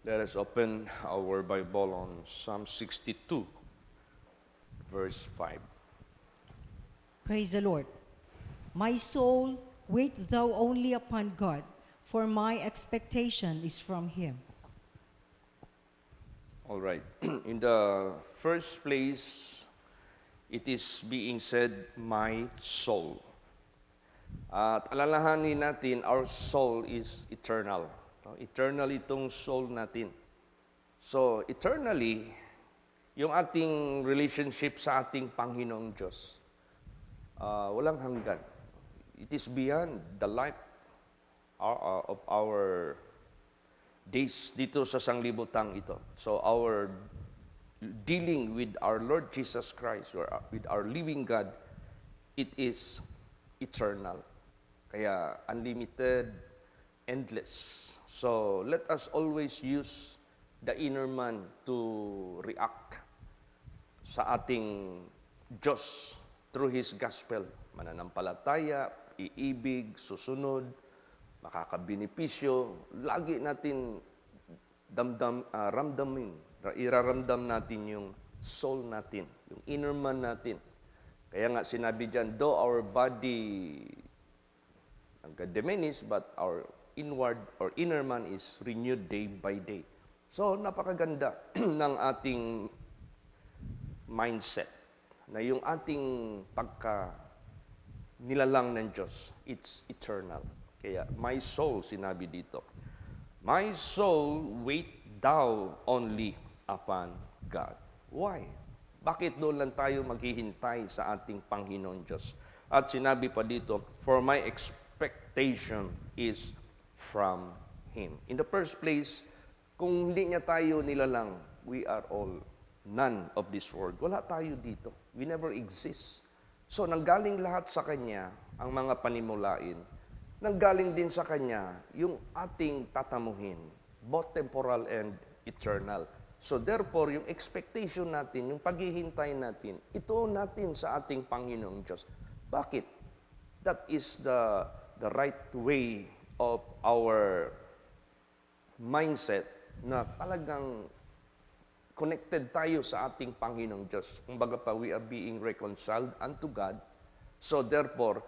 Let us open our Bible on Psalm 62, verse 5. Praise the Lord. My soul, wait thou only upon God, for my expectation is from Him. All right. In the first place, it is being said, my soul. At alalahanin natin, our soul is eternal. Eternal itong soul natin. So, eternally, yung ating relationship sa ating Panginoong Diyos, walang hanggan. It is beyond the life of our days dito sa sanglibutang ito. So, our dealing with our Lord Jesus Christ, or with our living God, it is eternal. Kaya unlimited, endless. So let us always use the inner man to react sa ating Diyos through His gospel. Mananampalataya, iibig, susunod, makakabenepisyo. Lagi natin ramdamin, iraramdam natin yung soul natin, yung inner man natin. Kaya nga sinabi dyan, though our body diminish, but our inward or inner man is renewed day by day. So, napakaganda ng ating mindset na yung ating nilalang ng Diyos, it's eternal. Kaya, my soul, sinabi dito, my soul, wait thou only upon God. Why? Bakit doon lang tayo maghihintay sa ating Panginoon Diyos? At sinabi pa dito, for my expectation is from Him. In the first place, kung hindi niya tayo nilalang, we are all none of this world. Wala tayo dito. We never exist. So, nanggaling lahat sa Kanya, ang mga panimulain, nanggaling din sa Kanya, yung ating tatamuhin, both temporal and eternal. So, therefore, yung expectation natin, yung paghihintay natin, ito natin sa ating Panginoong Diyos. Bakit? That is the right way of our mindset na talagang connected tayo sa ating Panginoong Diyos. Kumbaga pa, we are being reconciled unto God. So therefore,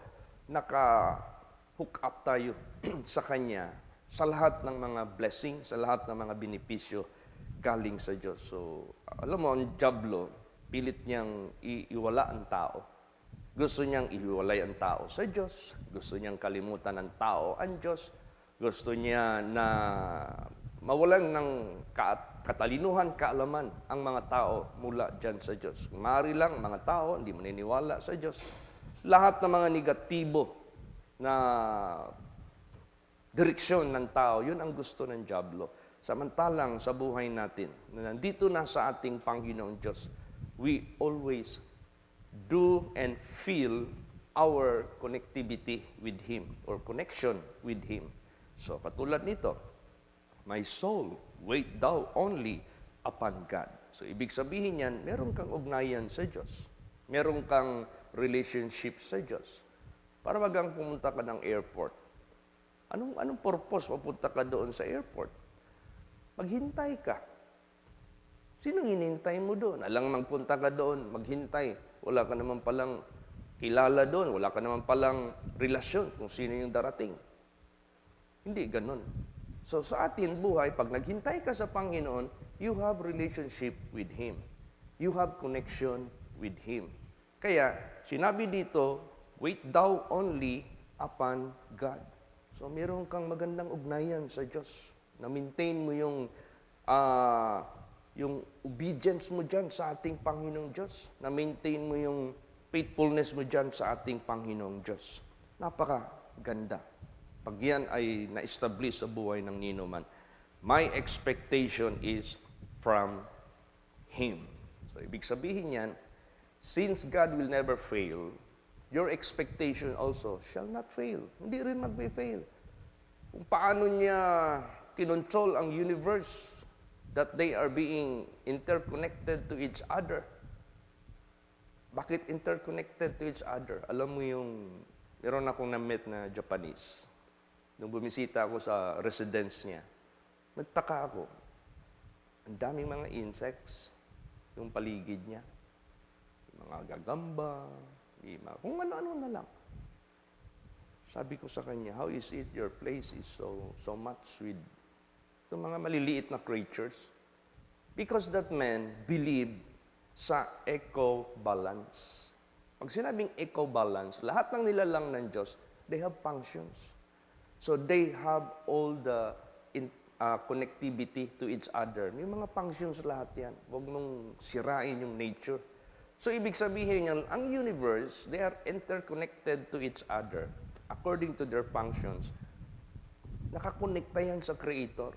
naka-hook up tayo sa Kanya sa lahat ng mga blessing, sa lahat ng mga benepisyo galing sa Diyos. So, alam mo, ang Diablo, pilit niyang iwala ang tao. Gusto niyang ihiwalay ang tao sa Diyos. Gusto niyang kalimutan ng tao ang Diyos. Gusto niya na mawalan ng katalinuhan, kaalaman ang mga tao mula dyan sa Diyos. Maaari lang, mga tao, hindi maniniwala sa Diyos. Lahat ng mga negatibo na direksyon ng tao, yun ang gusto ng Diablo. Samantalang sa buhay natin, na nandito na sa ating Panginoong Diyos, we always do and feel our connectivity with Him or connection with Him. So, katulad nito, my soul, wait thou only upon God. So, ibig sabihin yan, meron kang ugnayan sa Diyos. Meron kang relationship sa Diyos. Para wagang pumunta ka ng airport. Anong purpose mapunta ka doon sa airport? Maghintay ka. Sinong hinintay mo doon? Alang magpunta ka doon, maghintay. Wala ka naman palang kilala doon. Wala ka naman palang relasyon kung sino yung darating. Hindi ganun. So sa atin buhay, pag naghintay ka sa Panginoon, you have relationship with Him. You have connection with Him. Kaya, sinabi dito, wait thou only upon God. So meron kang magandang ugnayan sa Diyos. Na-maintain mo yung obedience mo dyan sa ating Panginoong Diyos. Na-maintain mo yung faithfulness mo dyan sa ating Panginoong Diyos. Napakaganda. Pag yan ay na-establish sa buhay ng ninuman, my expectation is from Him. So, ibig sabihin yan, since God will never fail, your expectation also shall not fail. Hindi rin mag-fail. Kung paano niya kinontrol ang universe, that they are being interconnected to each other. Bakit interconnected to each other? Alam mo yung, meron akong na-meet na Japanese. Nung bumisita ako sa residence niya, nagtaka ako. Ang daming mga insects, yung paligid niya. Yung mga gagamba, kung ano-ano na lang. Sabi ko sa kanya, how is it your place is so much with itong mga maliliit na creatures? Because that man believed sa eco-balance. Pag sinabing eco-balance, lahat ng nilalang ng Diyos, they have functions. So they have all the connectivity to each other. May mga functions lahat yan. Huwag mong sirain yung nature. So ibig sabihin yan, ang universe, they are interconnected to each other according to their functions. Nakakonekta yan sa Creator.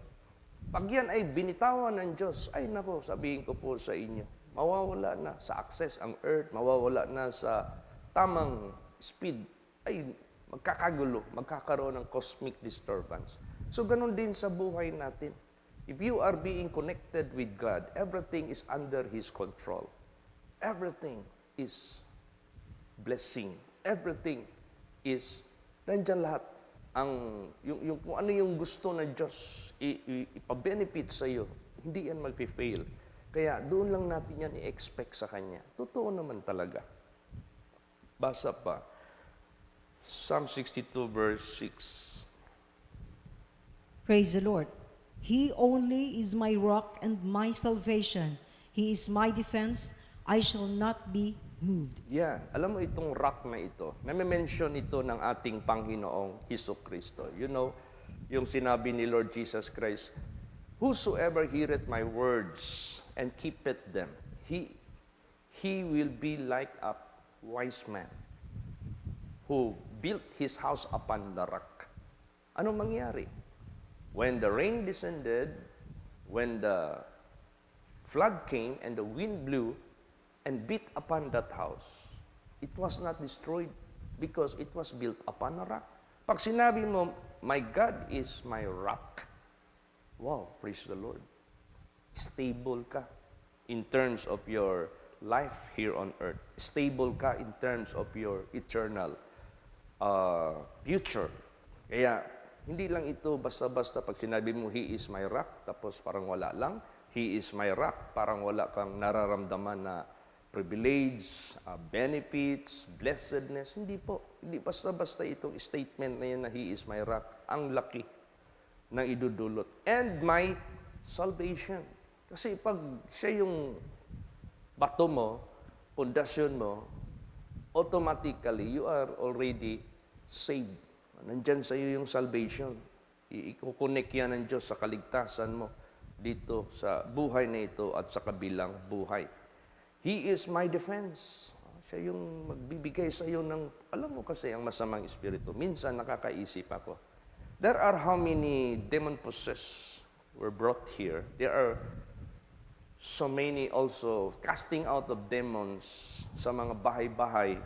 Pag yan ay binitawan ng Diyos, ay nako, sabihin ko po sa inyo, mawawala na sa access ang earth, mawawala na sa tamang speed, ay magkakagulo, magkakaroon ng cosmic disturbance. So ganun din sa buhay natin. If you are being connected with God, everything is under His control. Everything is blessing. Everything is, nandyan lahat. Yung kung ano yung gusto na Diyos ipabenefit sa iyo, hindi yan mag-fail. Kaya doon lang natin yan i-expect sa Kanya. Totoo naman talaga. Basa pa. Psalm 62 verse 6. Praise the Lord. He only is my rock and my salvation. He is my defense. I shall not be moved. Yan. Alam mo itong rock na ito, nami-mention ito ng ating Panginoong Hesukristo. You know, yung sinabi ni Lord Jesus Christ, whosoever heareth my words and keepeth them, he will be like a wise man who built his house upon the rock. Anong mangyari? When the rain descended, when the flood came and the wind blew and beat upon that house, it was not destroyed because it was built upon a rock. Pag sinabi mo, my God is my rock, wow, praise the Lord. Stable ka in terms of your life here on earth. Stable ka in terms of your eternal future. Kaya, hindi lang ito basta-basta pag sinabi mo, He is my rock, tapos parang wala lang. He is my rock, parang wala kang nararamdaman na privilege, benefits, blessedness. Hindi po. Hindi basta-basta itong statement na yun na He is my rock. Ang laki ng idudulot. And my salvation. Kasi pag siya yung bato mo, pundasyon mo, automatically, you are already saved. Nandyan sa iyo yung salvation. Ikukonek yan ng Diyos sa kaligtasan mo dito sa buhay na ito at sa kabilang buhay. He is my defense. Siya yung magbibigay sa iyo ng, alam mo kasi ang masamang espiritu. Minsan nakakaisip ako. There are how many demon-possessed were brought here. There are so many also casting out of demons sa mga bahay-bahay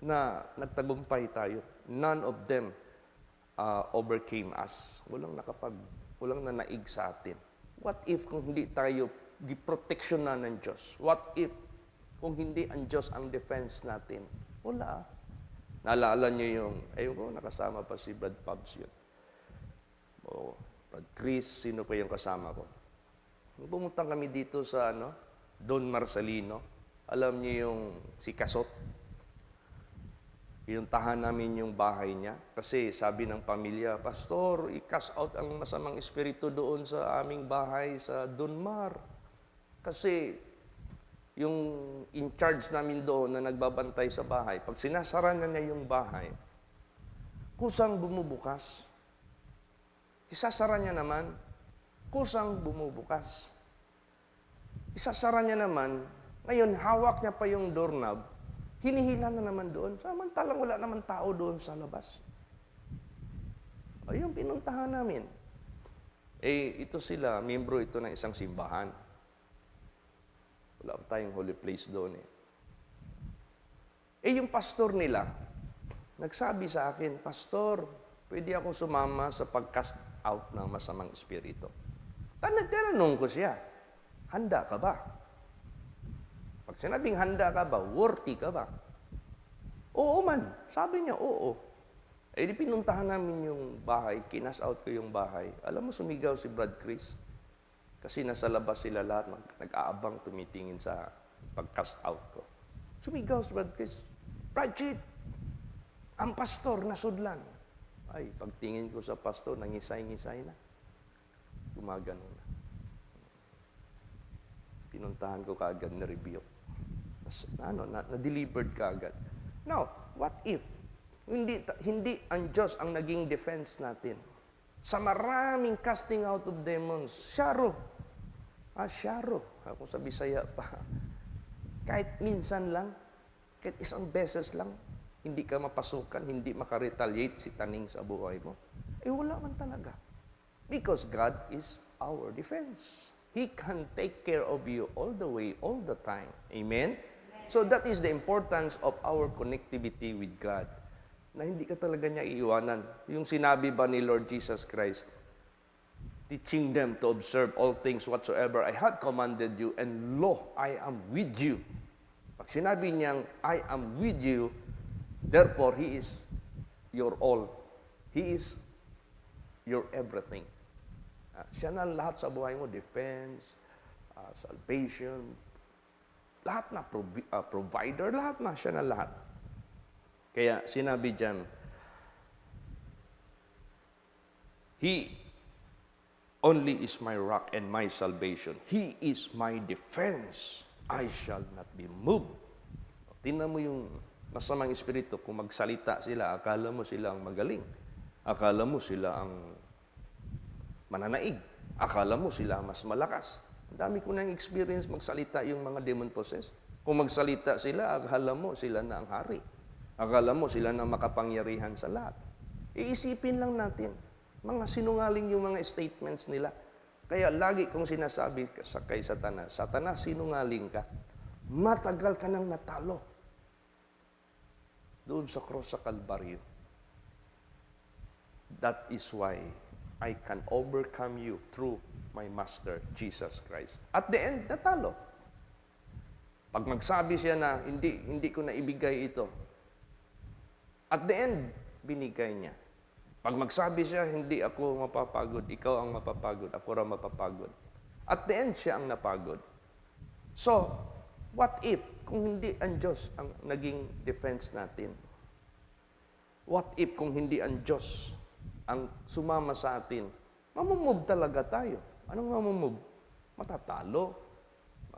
na nagtagumpay tayo. None of them overcame us. Walang nanaig sa atin. What if kung hindi tayo giproteksyonan ng Diyos? What if kung hindi ang Diyos ang defense natin? Wala. Naalala niyo yung, ayun ko, nakasama pa si Brad Pubs yun. O, Brad Chris, sino pa yung kasama ko? Nung pumunta kami dito sa Don Marcelino, alam niyo yung si Kasot? Pinuntahan namin yung bahay niya kasi sabi ng pamilya, Pastor, i-cast out ang masamang espiritu doon sa aming bahay sa Dunmar. Kasi yung in charge namin doon na nagbabantay sa bahay, pag sinasara na niya yung bahay, kusang bumubukas. Isasara niya naman, kusang bumubukas. Isasara niya naman, ngayon hawak niya pa yung doorknob, hinihila na naman doon. Samantalang wala naman tao doon sa labas. Ayun, pinuntahan namin. Ito sila, miyembro ito ng isang simbahan. Wala pa tayong holy place doon yung pastor nila, nagsabi sa akin, Pastor, pwede akong sumama sa pag-cast out ng masamang espiritu. Tinanong ko siya, handa ka ba? Pag sinabing handa ka ba, worthy ka ba? Oo man. Sabi niya, oo. Di pinuntahan namin yung bahay, kinas out ko yung bahay. Alam mo, sumigaw si Brad Chris. Kasi nasa labas sila lahat, nag-aabang tumitingin sa pag-cast out ko. Sumigaw si Brother Chris, Bridget, ang pastor nasudlan. Ay, pagtingin ko sa pastor, nangisay-ngisay na. Gumagano na. Pinuntahan ko kaagad na rebuke. Na-delivered kaagad. Now, what if hindi ang Diyos ang naging defense natin? Sa maraming casting out of demons, syaro. Syaro. Ako sa Bisaya pa. Kahit minsan lang, kahit isang beses lang, hindi ka mapasukan, hindi makaretaliate si taning sa buhay mo. Wala man talaga. Because God is our defense. He can take care of you all the way, all the time. Amen? So that is the importance of our connectivity with God. Na hindi ka talaga niya iiwanan. Yung sinabi ba ni Lord Jesus Christ, teaching them to observe all things whatsoever I have commanded you, and lo, I am with you. Pag sinabi niyang, I am with you, therefore, He is your all. He is your everything. Siya na lahat sa buhay mo, defense, salvation, lahat na provider, lahat na, siya na lahat. Kaya sinabi dyan, He only is my rock and my salvation. He is my defense. I shall not be moved. Tingnan mo yung masamang espiritu, kung magsalita sila, akala mo sila ang magaling. Akala mo sila ang mananaig. Akala mo sila mas malakas. Ang dami ko nang experience magsalita yung mga demon possessed. Kung magsalita sila, akala mo sila na ang hari. Akala mo sila na makapangyarihan sa lahat. Iisipin lang natin, mga sinungaling yung mga statements nila. Kaya lagi kong sinasabi kay Satanas, Satanas, sinungaling ka, matagal ka nang natalo doon sa cross sa Kalbaryo. That is why I can overcome you through my Master, Jesus Christ. At the end, natalo. Pag magsabi siya na, hindi ko na ibigay ito, at the end, binigay niya. Pag magsabi siya, hindi ako mapapagod, ikaw ang mapapagod, ako raw mapapagod. At the end, siya ang napagod. So, what if, kung hindi ang Diyos ang naging defense natin? What if, kung hindi ang Diyos ang sumama sa atin? Mamumove talaga tayo. Anong mamumove? Matatalo,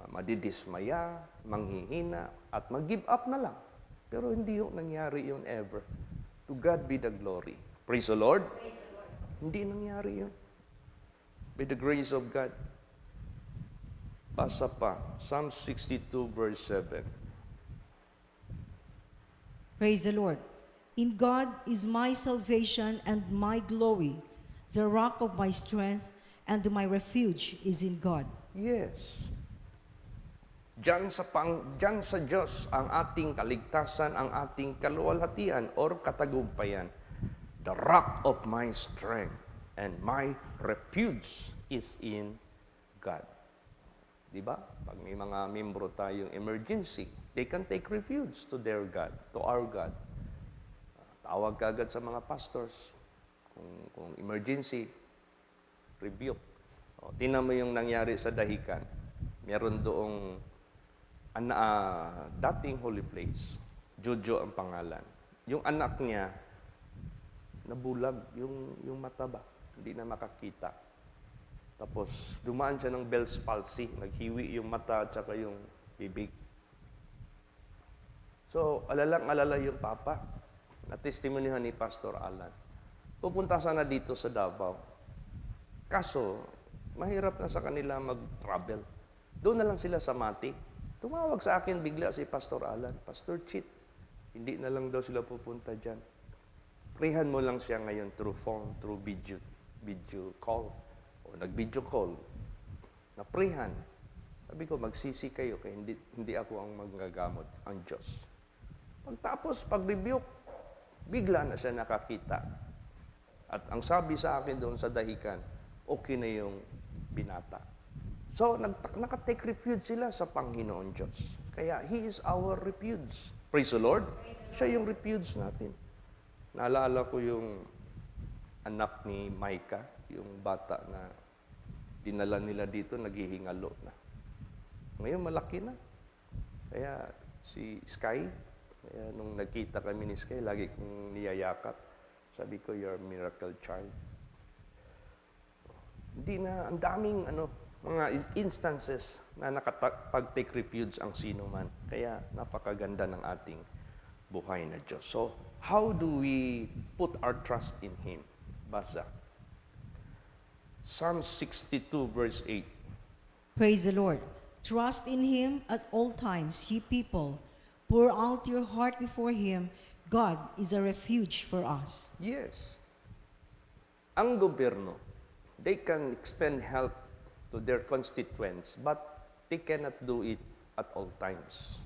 madidismaya, manghihina, at mag-give up na lang. Pero hindi yung nangyari yun ever. To God be the glory. Praise the Lord. Praise the Lord. Hindi nangyari yun. By the grace of God. Basa pa, Psalm 62 verse 7. Praise the Lord. In God is my salvation and my glory. The rock of my strength and my refuge is in God. Yes. Diyan sa Diyos ang ating kaligtasan, ang ating kaluwalhatian or katagumpayan. The rock of my strength and my refuge is in God. Diba? Pag may mga membro tayong emergency, they can take refuge to their God, to our God. Tawag ka agad sa mga pastors. Kung emergency, rebuke. Tingnan mo yung nangyari sa Dahican. Meron doong dating holy place. Jojo ang pangalan. Yung anak niya, nabulag yung mata ba? Hindi na makakita. Tapos, dumaan siya ng Bell's palsy. Naghiwi yung mata at saka yung bibig. So, alalang-alala yung papa. Na-testimonyhan ni Pastor Alan. Pupunta sana dito sa Davao. Kaso, mahirap na sa kanila mag-travel. Doon na lang sila sa Mati. Tumawag sa akin bigla si Pastor Alan, Pastor Chit, hindi na lang daw sila pupunta dyan. Prayhan mo lang siya ngayon through phone, through video call. O nag-video call. Na-prayhan. Sabi ko, magsisi kayo kaya hindi ako ang magagamot, ang Diyos. Pagtapos, pag-rebuke, bigla na siya nakakita. At ang sabi sa akin doon sa Dahican, okay na yung binata. So, nakatake refuge sila sa Panginoon Diyos. Kaya, He is our refuge. Praise the Lord. Siya yung refuge natin. Naalala ko yung anak ni Micah, yung bata na dinala nila dito, naghihingalo na. Ngayon, malaki na. Kaya si Sky, kaya nung nagkita kami ni Sky, lagi kong niyayakap. Sabi ko, you're a miracle child. Hindi na, ang daming mga instances na nakapag-take refuge ang sino man. Kaya napakaganda ng ating buhay na Diyos. So, how do we put our trust in Him? Basa. Psalm 62 verse 8. Praise the Lord. Trust in Him at all times, ye people. Pour out your heart before Him. God is a refuge for us. Yes. Ang gobyerno, they can extend help to their constituents, but they cannot do it at all times.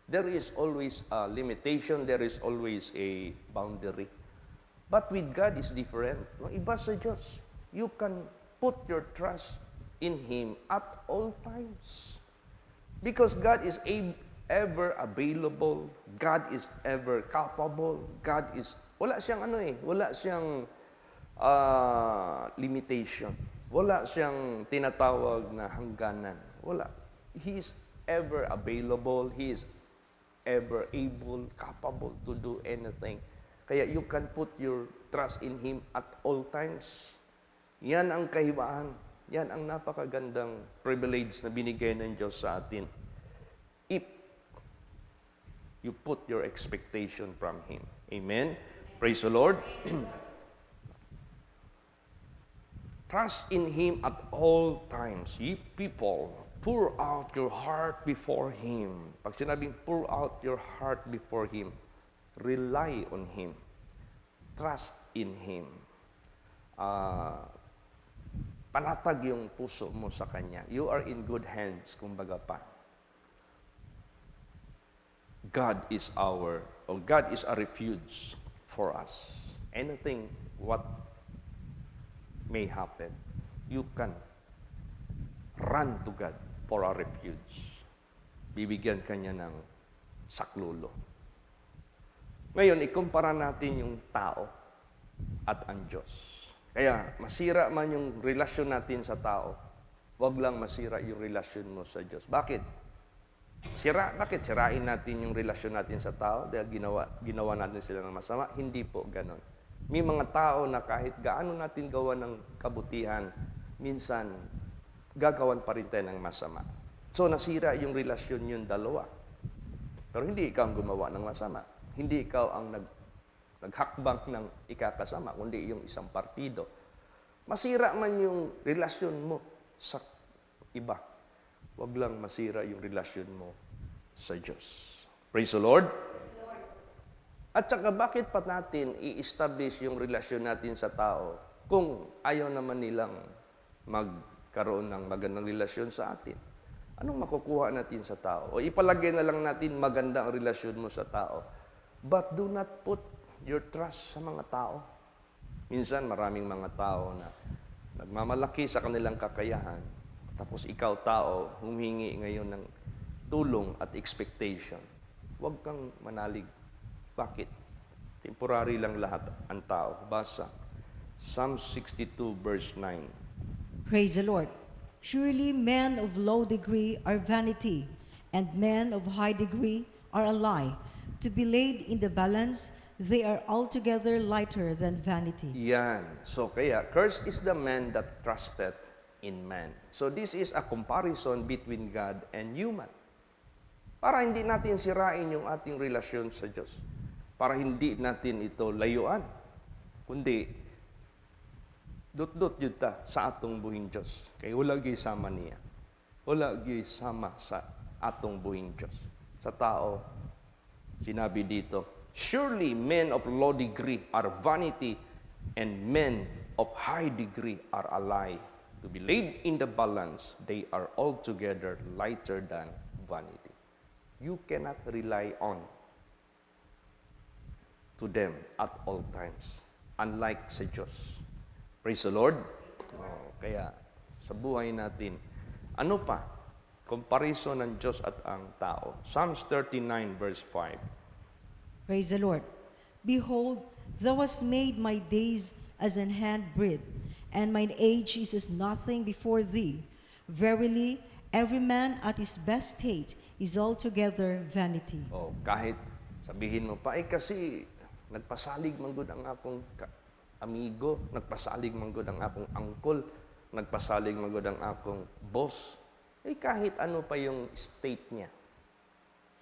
There is always a limitation, there is always a boundary. But with God is different. No, iba sa Diyos. You can put your trust in Him at all times. Because God is ever available, God is ever capable, God is, wala siyang wala siyang limitation. Wala siyang tinatawag na hangganan. Wala. He is ever available, He is ever able, capable to do anything. Kaya you can put your trust in Him at all times. Yan ang kahibaan. Yan ang napakagandang privilege na binigay ng Diyos sa atin. If you put your expectation from Him. Amen? Praise the Lord. Trust in Him at all times. Ye people, pour out your heart before Him. Pag sinabing pour out your heart before Him, rely on Him. Trust in Him. Panatag yung puso mo sa Kanya. You are in good hands, kumbaga pa. God is a refuge for us. Anything what may happen, you can run to God for a refuge. Bibigyan kanya ng saklolo. Ngayon, ikumpara natin yung tao at ang Diyos. Kaya, masira man yung relasyon natin sa tao, wag lang masira yung relasyon mo sa Diyos. Bakit? Bakit sirain natin yung relasyon natin sa tao dahil ginawa natin sila ng masama? Hindi po ganon. May mga tao na kahit gaano natin gawa ng kabutihan, minsan gagawan pa rin tayo ng masama. So nasira yung relasyon yung dalawa. Pero hindi ikaw ang gumawa ng masama. Hindi ikaw ang naghakbang ng ikakasama, kundi yung isang partido. Masira man yung relasyon mo sa iba. Huwag lang masira yung relasyon mo sa Diyos. Praise the Lord. At saka bakit pa natin i-establish yung relasyon natin sa tao kung ayaw naman nilang magkaroon ng magandang relasyon sa atin? Anong makukuha natin sa tao? O ipalagay na lang natin maganda ang relasyon mo sa tao. But do not put your trust sa mga tao. Minsan maraming mga tao na nagmamalaki sa kanilang kakayahan. Tapos ikaw tao, humingi ngayon ng tulong at expectation. Huwag kang manalig. Bakit? Temporary lang lahat ang tao. Basa. Psalm 62 verse 9. Praise the Lord. Surely men of low degree are vanity, and men of high degree are a lie. To be laid in the balance, they are altogether lighter than vanity. Yan. So kaya, cursed is the man that trusted in man. So this is a comparison between God and human. Para hindi natin sirain yung ating relasyon sa Diyos. Para hindi natin ito layuan. Kundi, dut-dut yun ta sa atong buhing Diyos. Kaya wala gyud sama niya. Wala gyud sama sa atong buhing Diyos. Sa tao, sinabi dito, surely men of low degree are vanity, and men of high degree are a lie. To be laid in the balance, they are altogether lighter than vanity. You cannot rely on to them at all times, unlike sa Diyos. Praise the Lord. Kaya sa buhay natin, ano pa? Comparison ng Diyos at ang tao. Psalms 39 verse 5. Praise the Lord. Behold, thou hast made my days as an handbreadth, and mine age is as nothing before thee. Verily, every man at his best state is altogether vanity. O kahit sabihin mo pa, kasi nagpasalig man gud ang akong amigo, nagpasalig man gud ang akong uncle, nagpasalig man gud ang akong boss. Kahit ano pa yung state niya,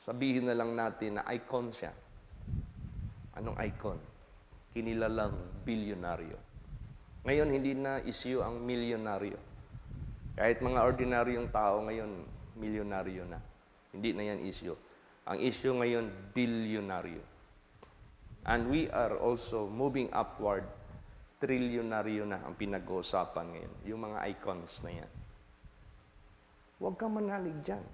sabihin na lang natin na icon siya. Anong icon? Kinilalang bilyonaryo. Ngayon, hindi na issue ang milyonaryo. Kahit mga ordinaryong tao ngayon, milyonaryo na. Hindi na yan issue. Ang issue ngayon, bilyonaryo. And we are also moving upward. Trilyonaryo na ang pinag-uusapan ngayon. Yung mga icons na yan. Huwag ka manalig dyan.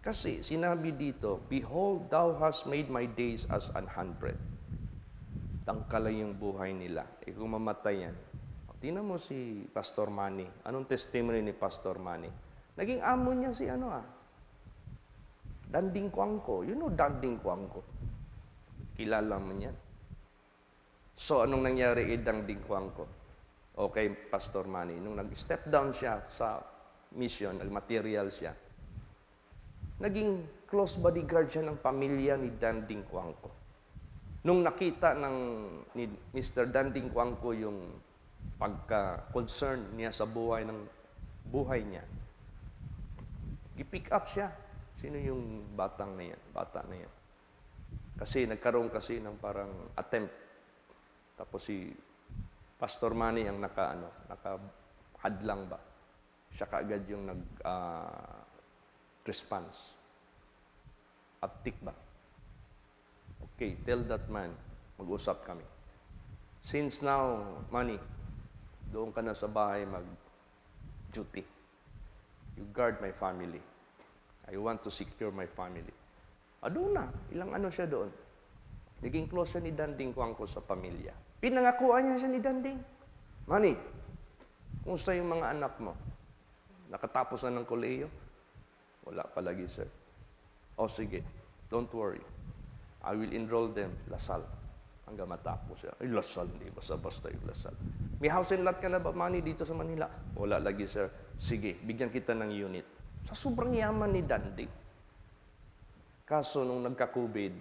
Kasi sinabi dito, behold, thou hast made my days as 100. Tangkalay yung buhay nila. Kung mamatay yan. Tingnan mo si Pastor Manny. Anong testimony ni Pastor Manny? Naging amo niya si Danding Kuangko. You know Danding Kuangko? Kilala mo niyan. So, anong nangyari kay Danding Kuangko? Okay, Pastor Manny. Nung nag-step down siya sa mission, nag-material siya, naging close bodyguard siya ng pamilya ni Danding Kuangko. Nung nakita ni Mr. Danding Kuangko yung pagka-concern niya sa buhay niya, i-pick up siya. Sino yung bata na yan? Kasi nagkaroon kasi ng parang attempt. Tapos si Pastor Manny ang nakahadlang ba? Siya kaagad yung response. Uptick ba? Okay, tell that man, mag-usap kami. Since now, Manny, doon ka na sa bahay mag-duty. You guard my family. I want to secure my family. Doon na. Ilang siya doon. Naging close siya ni Danding Kuangko sa pamilya. Pinangakuan niya siya ni Danding. Manny, kumusta yung mga anak mo? Nakatapos na ng koleyo? Wala pa lagi, sir. Sige. Don't worry. I will enroll them Lasal. Hanggang matapos siya. Lasal, hindi. Basta-basta yung Lasal. May house and lot ka na ba, Manny, dito sa Manila? Wala lagi, sir. Sige, bigyan kita ng unit. Sa sobrang yaman ni Danding. Kaso, nung nagka-COVID,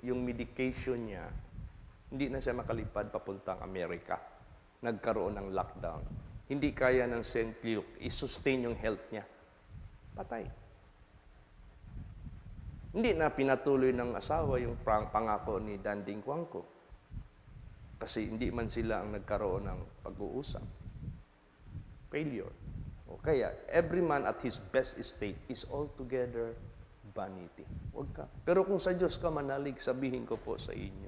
yung medication niya, hindi na siya makalipad papuntang Amerika. Nagkaroon ng lockdown. Hindi kaya ng St. Luke i-sustain yung health niya. Patay. Hindi na pinatuloy ng asawa yung pangako ni Danding Kuangko. Kasi hindi man sila ang nagkaroon ng pag-uusap. Failure. O kaya, every man at his best state is altogether vanity. Huwag ka. Pero kung sa Diyos ka manalig, sabihin ko po sa inyo,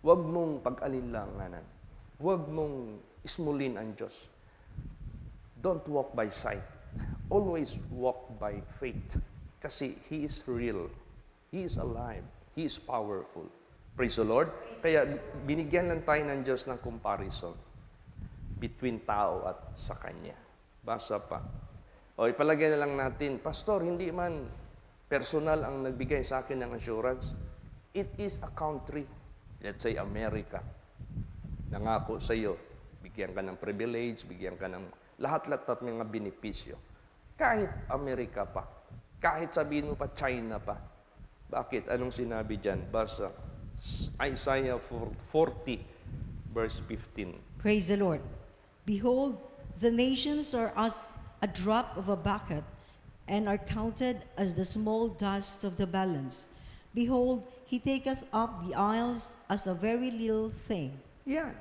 huwag mong pag-alinlanganan. Huwag mong ismulin ang Diyos. Don't walk by sight. Always walk by faith. Kasi He is real. He is alive. He is powerful. Praise the Lord. Kaya binigyan lang tayo ng Diyos ng comparison between tao at sa Kanya. Basa pa. Ipalagay na lang natin, Pastor, hindi man personal ang nagbigay sa akin ng assurance. It is a country. Let's say America. Nangako sa iyo, bigyan ka ng privilege, bigyan ka ng lahat-lahat at mga benepisyo. Kahit Amerika pa. Kahit sabihin mo pa China pa. Bakit? Anong sinabi dyan? Basa Isaiah 40, verse 15. Praise the Lord. Behold, the nations are as a drop of a bucket, and are counted as the small dust of the balance. Behold, He taketh up the isles as a very little thing. Yan.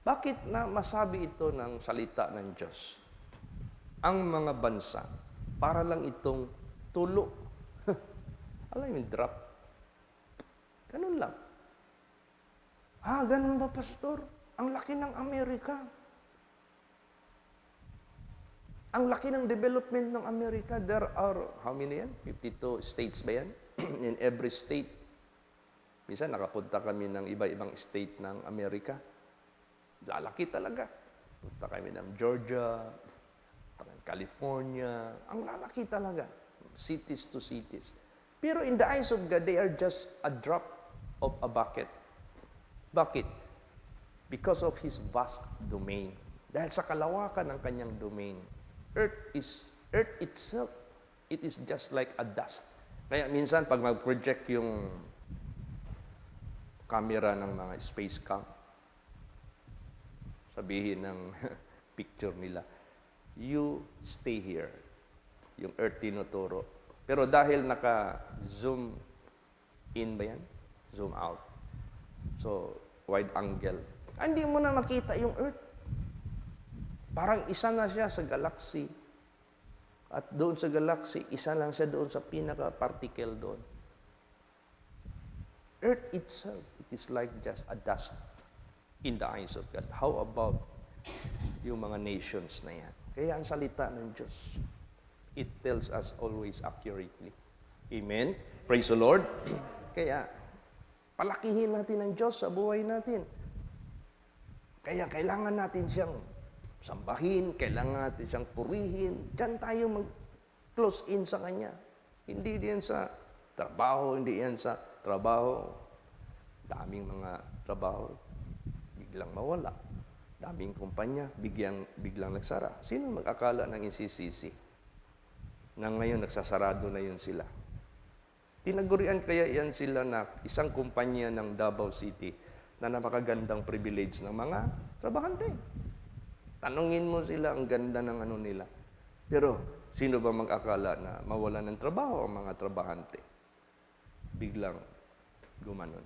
Bakit na masabi ito ng salita ng Diyos? Ang mga bansa, para lang itong tulo. Alam yung drop. Ganun lang. Ganun ba, Pastor? Ang laki ng Amerika. Ang laki ng development ng Amerika. There are, how many yan? 52 states ba yan? In every state. Minsan nakapunta kami ng iba-ibang state ng Amerika. Lalaki talaga. Punta kami ng Georgia, California. Ang lalaki talaga. Cities to cities. Pero in the eyes of God, they are just a drop of a bucket. Bakit? because of His vast domain. Dahil sa kalawakan ng kanyang domain, earth itself, it is just like a dust. Kaya minsan pag mag-project yung camera ng mga space camp, sabihin ng picture nila, you stay here. Yung earth tinuturo. Pero dahil naka-zoom in ba yan? Zoom out. So, wide angle. Hindi mo na makita yung earth. Parang isa na siya sa galaxy. At doon sa galaxy, isa lang siya doon sa pinaka-particle doon. Earth itself, it is like just a dust in the eyes of God. How about yung mga nations na yan? Kaya ang salita ng Diyos, it tells us always accurately. Amen? Praise the Lord. Kaya, palakihin natin ang Diyos sa buhay natin. Kaya kailangan natin siyang sambahin, kailangan natin siyang purihin. Diyan tayo mag-close in sa Kanya. Hindi diyan sa trabaho, hindi yan sa trabaho. Daming mga trabaho, biglang mawala. Daming kumpanya, biglang nagsara. Sino mag-akala ng isisisi? Na ngayon, nagsasarado na yun sila. Tinagurian kaya yan sila na isang kumpanya ng Davao City na napakagandang privilege ng mga trabahante. Tanungin mo sila, ang ganda ng ano nila. Pero, sino ba mag-akala na mawala ng trabaho ang mga trabahante? Biglang gumanon.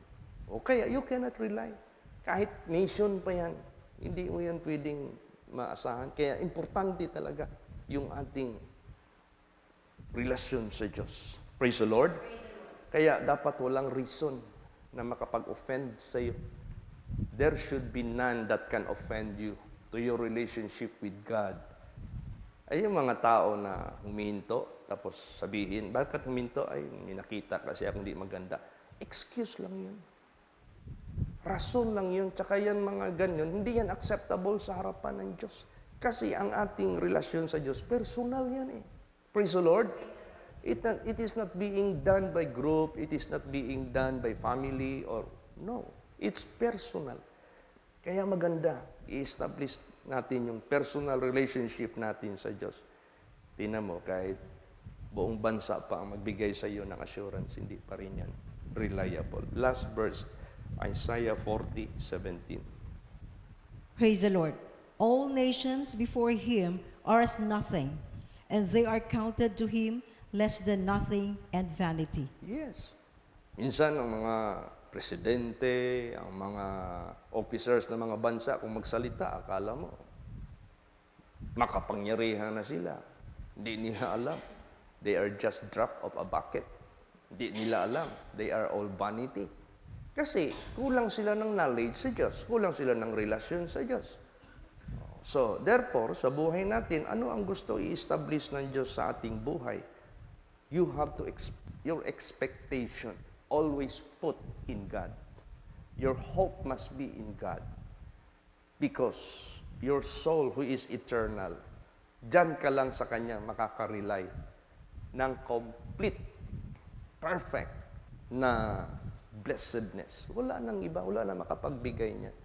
O kaya, you cannot rely. Kahit nation pa yan, hindi mo yan pwedeng maasahan. Kaya, importante talaga yung ating relasyon sa Diyos. Praise the Lord. Kaya, dapat walang reason na makapag-offend sa iyo. There should be none that can offend you to your relationship with God. Ay yung mga tao na huminto, tapos sabihin, bakit huminto? Ay, may nakita kasi ako hindi maganda. Excuse lang yun. Rason lang yun. Tsaka yan mga ganyan, hindi yan acceptable sa harapan ng Diyos. Kasi ang ating relasyon sa Diyos, personal yan eh. Praise the Lord. It is not being done by group, it is not being done by family, or no. It's personal. Kaya maganda, i-establish natin yung personal relationship natin sa Diyos. Tingnan mo, kahit buong bansa pa ang magbigay sa iyo ng assurance, hindi pa rin yan reliable. Last verse, Isaiah 40:17. Praise the Lord. All nations before Him are as nothing, and they are counted to Him less than nothing and vanity. Yes. Minsan, ang mga presidente, ang mga officers ng mga bansa, kung magsalita, akala mo, makapangyarihan na sila. Hindi nila alam. They are just drop of a bucket. Hindi nila alam. They are all vanity. Kasi kulang sila ng knowledge sa Diyos. Kulang sila ng relasyon sa Diyos. So, therefore, sa buhay natin, ano ang gusto i-establish ng Diyos sa ating buhay? You have to, your expectation, always put in God. Your hope must be in God. Because your soul who is eternal, dyan ka lang sa Kanya makakarely ng complete, perfect na blessedness. Wala nang iba, wala na makapagbigay niya.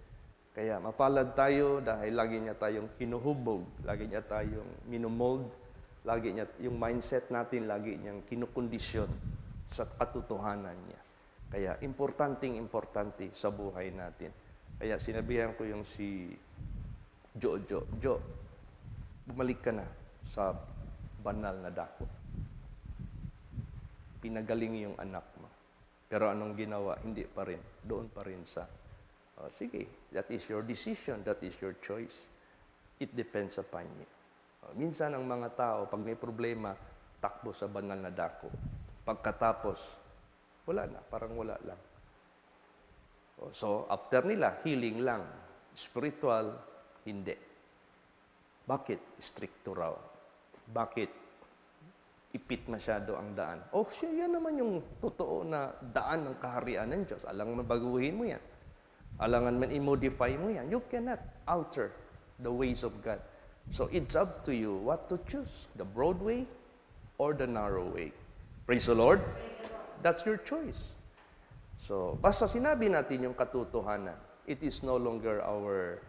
Kaya mapalad tayo dahil lagi niya tayong hinuhubog, lagi niya tayong minumold, lagi niya, yung mindset natin, lagi niyang kinukondisyon sa katotohanan niya. Kaya importante sa buhay natin. Kaya sinabihan ko yung si Jo, bumalik ka na sa banal na dako. Pinagaling yung anak mo. Pero anong ginawa? Hindi pa rin. Doon pa rin sa, sige, that is your decision, that is your choice. It depends upon you. Minsan ang mga tao, pag may problema, takbo sa banal na dako. Pagkatapos, wala na, parang wala lang. So, after nila, healing lang. Spiritual, hindi. Bakit? Stricto raw. Bakit? Ipit masyado ang daan. Oh, siya, yan naman yung totoo na daan ng kaharian ng Diyos. Alangan man baguhin mo yan. Alangan man i-modify mo yan. You cannot alter the ways of God. So, it's up to you what to choose, the broad way or the narrow way. Praise the Lord. That's your choice. So, basta sinabi natin yung katotohanan, it is no longer our,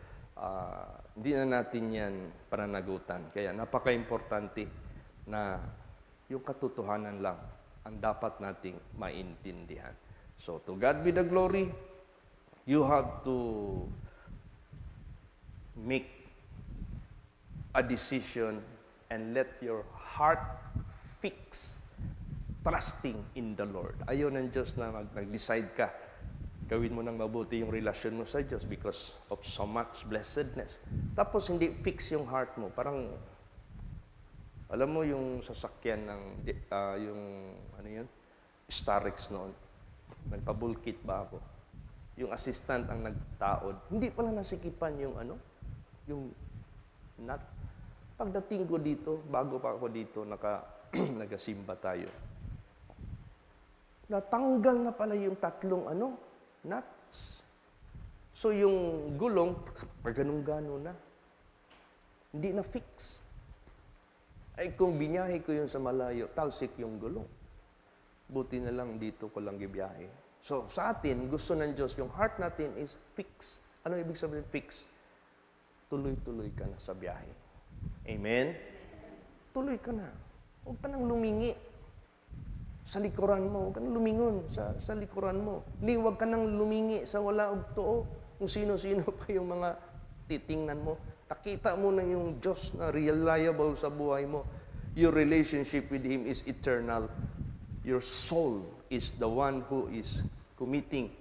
hindi na natin yan pananagutan. Kaya napaka-importante na yung katotohanan lang ang dapat nating maintindihan. So, to God be the glory. You have to make a decision and let your heart fix trusting in the Lord. Ayaw ng Diyos na nag-decide ka. Gawin mo ng mabuti yung relasyon mo sa Diyos because of so much blessedness. Tapos hindi fix yung heart mo. Parang, alam mo yung sasakyan ng, yung, ano yun? Starrex noon. Nagpabulkit ba ako? Yung assistant ang nagtaod. Hindi pala nasikipan yung ano? Yung nut. Pagdating ko dito, bago pa ako dito, nagasimba tayo. Natanggal na pala yung tatlong nuts. So yung gulong, ganun-gano na. Hindi na fix. Ay kung binyahe ko yun sa malayo, talsik yung gulong. Buti na lang dito ko lang gibiyahe. So sa atin, gusto ng Diyos, yung heart natin is fix. Ano ibig sabihin fix? Tuloy-tuloy ka na sa biyahe. Amen? Tuloy ka na. Huwag ka nang lumingi sa likuran mo. Huwag ka nang lumingon sa likuran mo. Hindi, huwag ka nang lumingi sa wala og tuo. Kung sino-sino pa yung mga titingnan mo. Nakita mo na yung Diyos na reliable sa buhay mo. Your relationship with Him is eternal. Your soul is the one who is committing,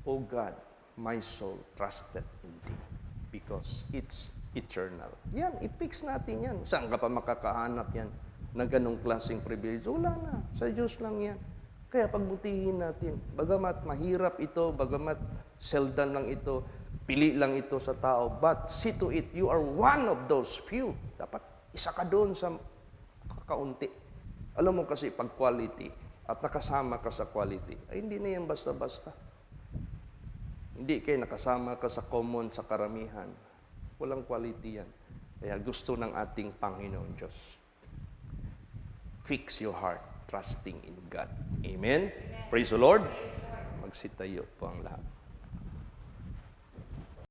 "Oh God, my soul trusted in Thee." Because it's eternal. Yan, i-fix natin yan. Saan ka pa makakahanap yan na ganong klaseng privilege? Wala na. Sa Diyos lang yan. Kaya pagbutihin natin. Bagamat mahirap ito, bagamat seldan lang ito, pili lang ito sa tao, but see to it, you are one of those few. Dapat isa ka doon sa kakaunti. Alam mo kasi pag quality at nakasama ka sa quality, ay hindi na yan basta-basta. Hindi kayo nakasama ka sa common, sa karamihan. Walang quality yan. Kaya gusto ng ating Panginoon Diyos. Fix your heart, trusting in God. Amen? Praise the Lord. Magsitayo po ang lahat.